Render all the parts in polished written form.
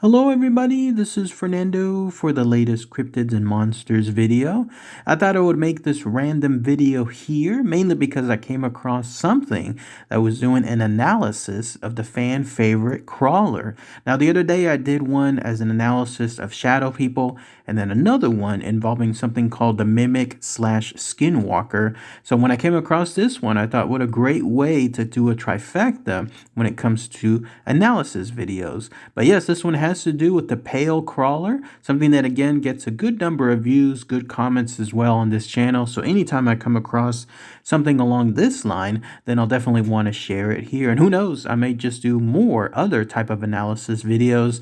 Hello everybody, this is Fernando for the latest Cryptids and Monsters video. I thought I would make this random video here, mainly because I came across something that was doing an analysis of the fan favorite crawler. Now the other day I did one as an analysis of shadow people, and then another one involving something called the mimic slash skinwalker. So when I came across this one, I thought what a great way to do a trifecta when it comes to analysis videos. But yes, this one has to do with the pale crawler, something that again gets a good number of views, good comments as well on this channel. So anytime I come across something along this line, then I'll definitely want to share it here. And who knows, I may just do more other type of analysis videos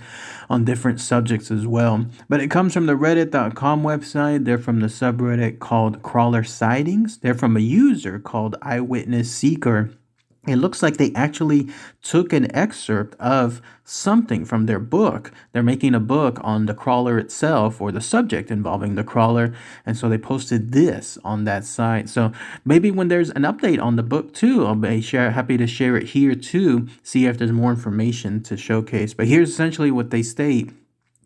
on different subjects as well. But it comes from the reddit.com website. They're from the subreddit called Crawler Sightings. They're from a user called Eyewitness Seeker. It looks like they actually took an excerpt of something from their book. They're making a book on the crawler itself, or the subject involving the crawler, and so they posted this on that site. So maybe when there's an update on the book too, I'll be happy to share it here too, see if there's more information to showcase. But here's essentially what they state.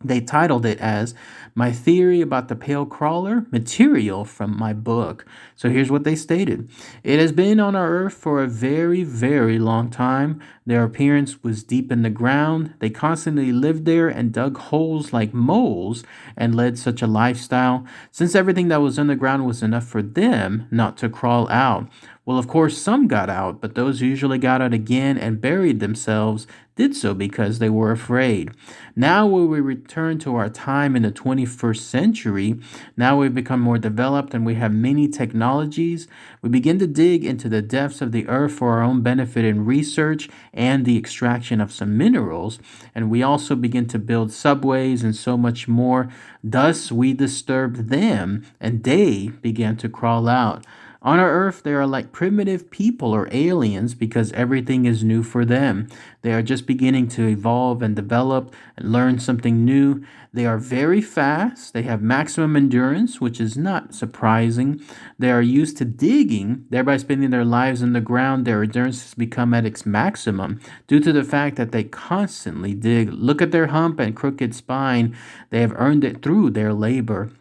They titled it as My Theory About the Pale Crawler, Material from My Book. So here's what they stated. It has been on our Earth for a very, very long time. Their appearance was deep in the ground. They constantly lived there and dug holes like moles and led such a lifestyle, since everything that was underground was enough for them not to crawl out. Well, of course, some got out, but those who usually got out again and buried themselves did so because they were afraid. Now when we return to our time in the 21st century, now we've become more developed and we have many technologies. We begin to dig into the depths of the earth for our own benefit in research and the extraction of some minerals. And we also begin to build subways and so much more. Thus, we disturbed them and they began to crawl out. On our Earth, they are like primitive people or aliens because everything is new for them. They are just beginning to evolve and develop and learn something new. They are very fast. They have maximum endurance, which is not surprising. They are used to digging, thereby spending their lives in the ground. Their endurance has become at its maximum due to the fact that they constantly dig. Look at their hump and crooked spine. They have earned it through their labor.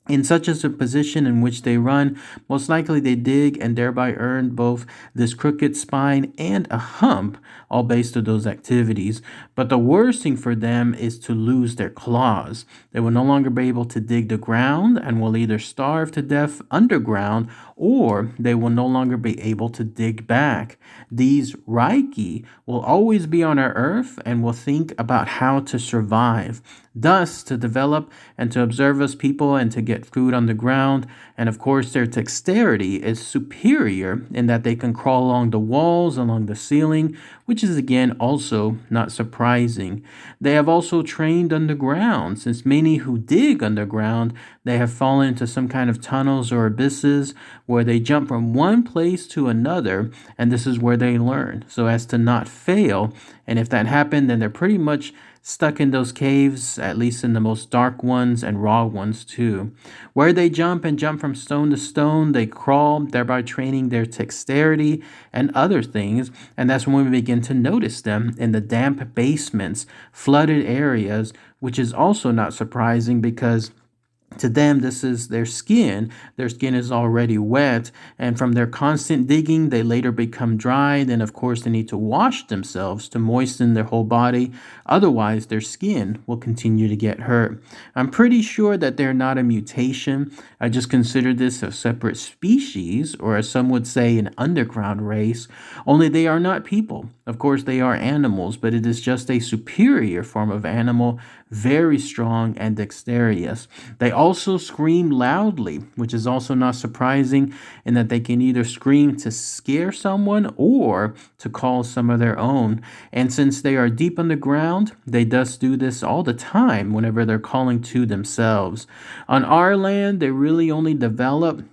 In such as a position in which they run, most likely they dig and thereby earn both this crooked spine and a hump, all based on those activities. But the worst thing for them is to lose their claws. They will no longer be able to dig the ground and will either starve to death underground or they will no longer be able to dig back. These Reiki will always be on our earth and will think about how to survive. Thus, to develop and to observe us people and to get food on the ground. And of course, their dexterity is superior in that they can crawl along the walls, along the ceiling, which is again also not surprising. They have also trained underground, since many who dig underground, they have fallen into some kind of tunnels or abysses where they jump from one place to another, and this is where they learn, so as to not fail. And if that happened, then they're pretty much stuck in those caves, at least in the most dark ones and raw ones too. Where they jump and jump from stone to stone, they crawl, thereby training their dexterity and other things. And that's when we begin to notice them in the damp basements, flooded areas, which is also not surprising because to them, this is their skin. Their skin is already wet, and from their constant digging, they later become dry. Then, of course, they need to wash themselves to moisten their whole body. Otherwise, their skin will continue to get hurt. I'm pretty sure that they're not a mutation. I just consider this a separate species, or as some would say, an underground race. Only they are not people. Of course, they are animals, but it is just a superior form of animal, very strong and dexterous. They also scream loudly, which is also not surprising in that they can either scream to scare someone or to call some of their own. And since they are deep underground, they thus do this all the time whenever they're calling to themselves. On our land, they really only develop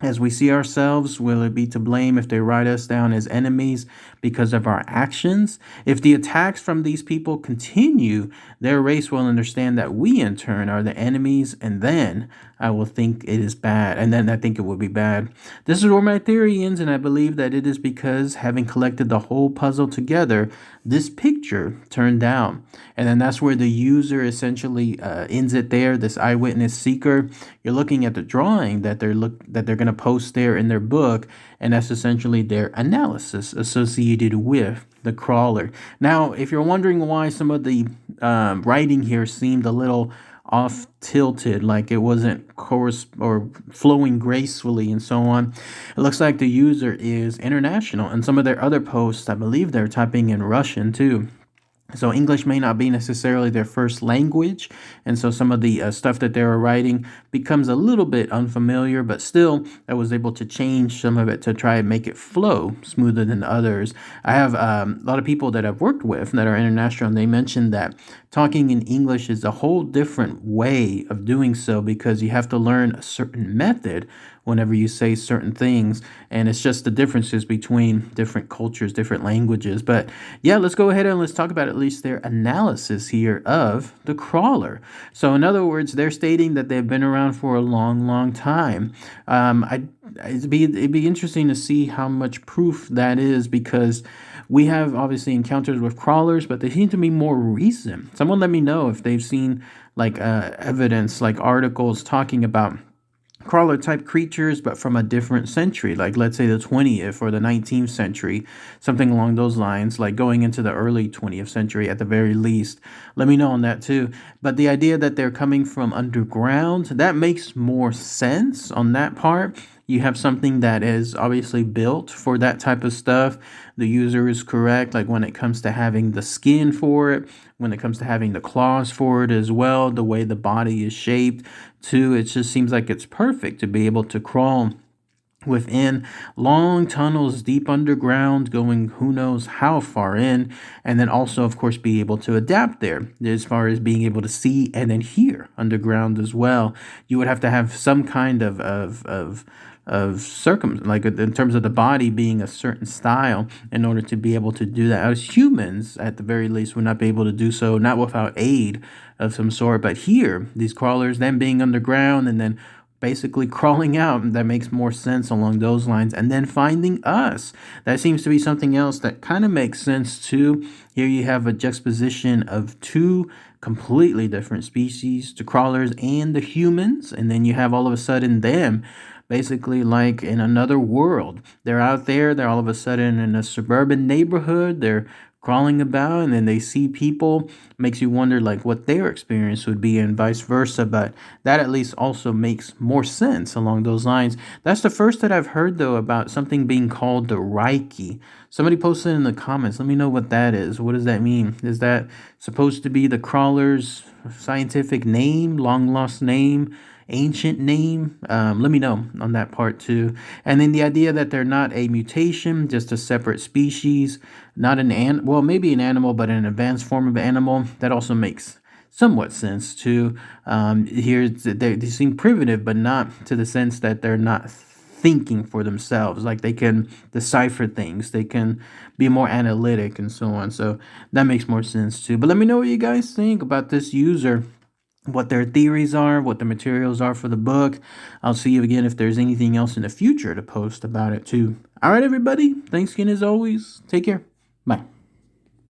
as we see ourselves. Will it be to blame if they write us down as enemies because of our actions? If the attacks from these people continue, their race will understand that we in turn are the enemies, and then I will think it is bad, and then I think it will be bad. This is where my theory ends, and I believe that it is because having collected the whole puzzle together, this picture turned out. And then that's where the user essentially ends it there. This eyewitness seeker, you're looking at the drawing that they're going to post there in their book, and that's essentially their analysis associated with the crawler. Now, if you're wondering why some of the writing here seemed a little off tilted, like it wasn't course or flowing gracefully and so on, it looks like the user is international, and some of their other posts, I believe they're typing in Russian too. So English may not be necessarily their first language, and so some of the stuff that they were writing becomes a little bit unfamiliar, but still I was able to change some of it to try and make it flow smoother than others. I have a lot of people that I've worked with that are international, and they mentioned that talking in English is a whole different way of doing so because you have to learn a certain method whenever you say certain things, and it's just the differences between different cultures, different languages. But yeah, let's go ahead and let's talk about at least their analysis here of the crawler. So in other words, they're stating that they've been around for a long, long time. It'd be interesting to see how much proof that is, because we have obviously encounters with crawlers, but they seem to be more recent. Someone let me know if they've seen like evidence, like articles talking about crawler type creatures, but from a different century, like let's say the 20th or the 19th century, something along those lines, like going into the early 20th century at the very least. Let me know on that too. But the idea that they're coming from underground, that makes more sense on that part. You have something that is obviously built for that type of stuff. The user is correct, like when it comes to having the skin for it, when it comes to having the claws for it as well, the way the body is shaped too. It just seems like it's perfect to be able to crawl within long tunnels deep underground, going who knows how far in, and then also of course be able to adapt there as far as being able to see and then hear underground as well. You would have to have some kind of like in terms of the body being a certain style in order to be able to do that. As humans, at the very least, would not be able to do so, not without aid of some sort. But here, these crawlers, them being underground and then basically crawling out, that makes more sense along those lines. And then finding us, that seems to be something else that kind of makes sense too. Here you have a juxtaposition of two completely different species, the crawlers and the humans, and then you have all of a sudden them basically like in another world. They're out there, they're all of a sudden in a suburban neighborhood, they're crawling about, and then they see people. Makes you wonder like what their experience would be and vice versa. But that at least also makes more sense along those lines. That's the first that I've heard though about something being called the Reiki. Somebody posted in the comments, let me know what that is. What does that mean? Is that supposed to be the crawler's scientific name, long lost name, ancient name? Let me know on that part too. And then the idea that they're not a mutation, just a separate species, not well, maybe an animal, but an advanced form of animal. That also makes somewhat sense too. Here they seem primitive, but not to the sense that they're not thinking for themselves. Like they can decipher things, they can be more analytic and so on. So that makes more sense too. But let me know what you guys think about this user, what their theories are, what the materials are for the book. I'll see you again if there's anything else in the future to post about it too. All right, everybody. Thanks again as always. Take care. Bye.